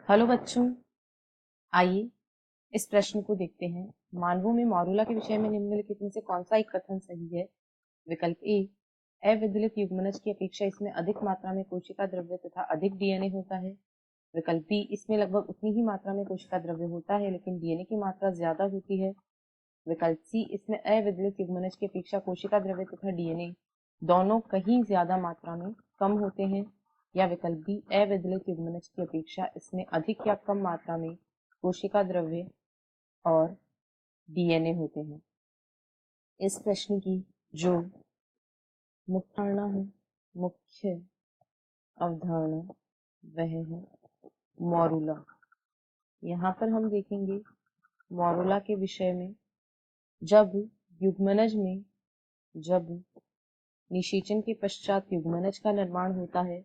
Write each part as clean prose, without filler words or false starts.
Hello बच्चों, आइए इस प्रश्न को देखते हैं। मानवों में मॉरूला के विषय में निम्नलिखित में से कौन सा एक कथन सही है? विकल्प ए, अविदलित युग्मनज की अपेक्षा इसमें अधिक मात्रा में कोशिका द्रव्य तथा अधिक डीएनए होता है। विकल्प बी, इसमें लगभग उतनी ही मात्रा में कोशिका द्रव्य होता है लेकिन डीएनए की मात्रा ज्यादा होती है। विकल्प सी, इसमें अविदलित युग्मनज की अपेक्षा कोशिका द्रव्य तथा डीएनए दोनों कहीं ज्यादा मात्रा में कम होते हैं। या विकल्प बी, अविदलित युग्मनज की अपेक्षा इसमें अधिक या कम मात्रा में कोशिका द्रव्य और डीएनए होते हैं। इस प्रश्न की जो मुख्य अवधारणा वह है मॉरूला। यहाँ पर हम देखेंगे मॉरूला के विषय में, जब युग्मनज में जब निषेचन के पश्चात युग्मनज का निर्माण होता है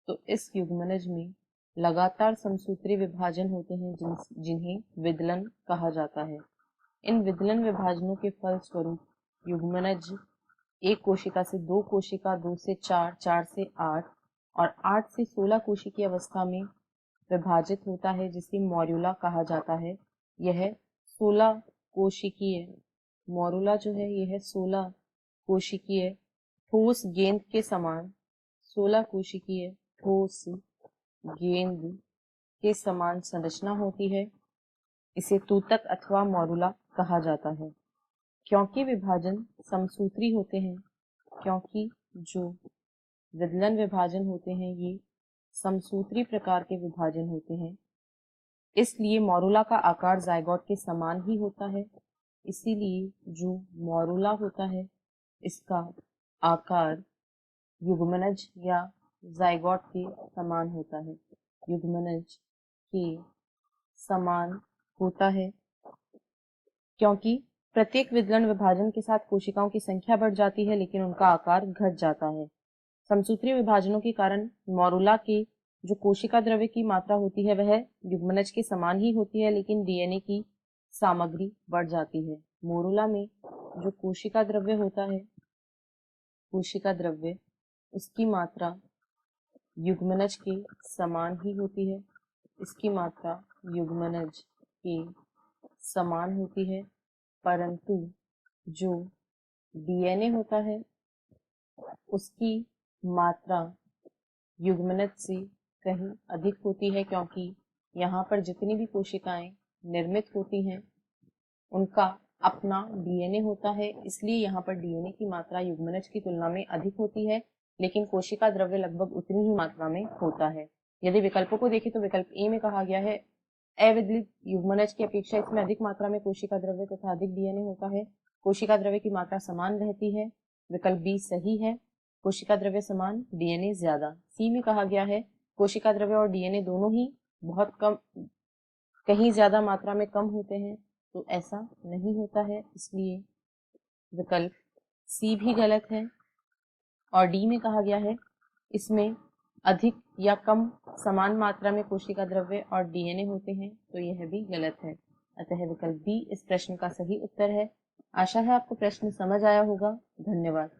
तो इस युग्मनज में लगातार समसूत्री विभाजन होते हैं जिन्हें विदलन कहा जाता है। इन विदलन विभाजनों के फलस्वरूप युग्मनज एक कोशिका से दो कोशिका, दो से चार, चार से आठ और 8 से 16 कोशिकीय अवस्था में विभाजित होता है, जिसे मॉरूला कहा जाता है। यह 16 कोशिकीय मॉरूला जो है यह 16 कोशिकीय ठोस गेंद के समान 16 कोशिकीय ठोस गेंद के समान संरचना होती है। इसे तूतक अथवा मॉरूला कहा जाता है। क्योंकि विभाजन समसूत्री होते हैं, क्योंकि जो विदलन विभाजन होते हैं ये समसूत्री प्रकार के विभाजन होते हैं, इसलिए मॉरूला का आकार जायगोट के समान ही होता है। इसीलिए जो मॉरूला होता है इसका आकार युग्मनज या जायगोट के समान होता है, युग्मनज के समान होता है। क्योंकि प्रत्येक विदलन विभाजन के साथ कोशिकाओं की संख्या बढ़ जाती है लेकिन उनका आकार घट जाता है। समसूत्री विभाजनों के कारण मॉरूला के जो कोशिका द्रव्य की मात्रा होती है वह युग्मनज के समान ही होती है, लेकिन डीएनए की सामग्री बढ़ जाती है। मॉरूला में जो कोशिका द्रव्य होता है, कोशिका द्रव्य उसकी मात्रा युग्मनज के समान ही होती है। इसकी मात्रा युग्मनज के समान होती है, परंतु जो डीएनए होता है उसकी मात्रा युग्मनज से कहीं अधिक होती है, क्योंकि यहाँ पर जितनी भी कोशिकाएं निर्मित होती हैं उनका अपना डीएनए होता है। इसलिए यहाँ पर डीएनए की मात्रा युग्मनज की तुलना में अधिक होती है, लेकिन कोशिका द्रव्य लगभग उतनी ही मात्रा में होता है। यदि विकल्पों को देखें तो विकल्प ए में कहा गया है अविदलित युग्मनज की अपेक्षा इसमें अधिक मात्रा में कोशिका द्रव्य तथा अधिक डीएनए होता है। कोशिका द्रव्य की मात्रा समान रहती है। विकल्प बी सही है, कोशिका द्रव्य समान, डीएनए ज्यादा। सी में कहा गया है कोशिका द्रव्य और डीएनए दोनों ही बहुत कम, कहीं ज्यादा मात्रा में कम होते हैं, तो ऐसा नहीं होता है, इसलिए विकल्प सी भी गलत है। और डी में कहा गया है इसमें अधिक या कम समान मात्रा में कोशिका द्रव्य और डीएनए होते हैं, तो यह भी गलत है। अतः विकल्प बी इस प्रश्न का सही उत्तर है। आशा है आपको प्रश्न समझ आया होगा। धन्यवाद।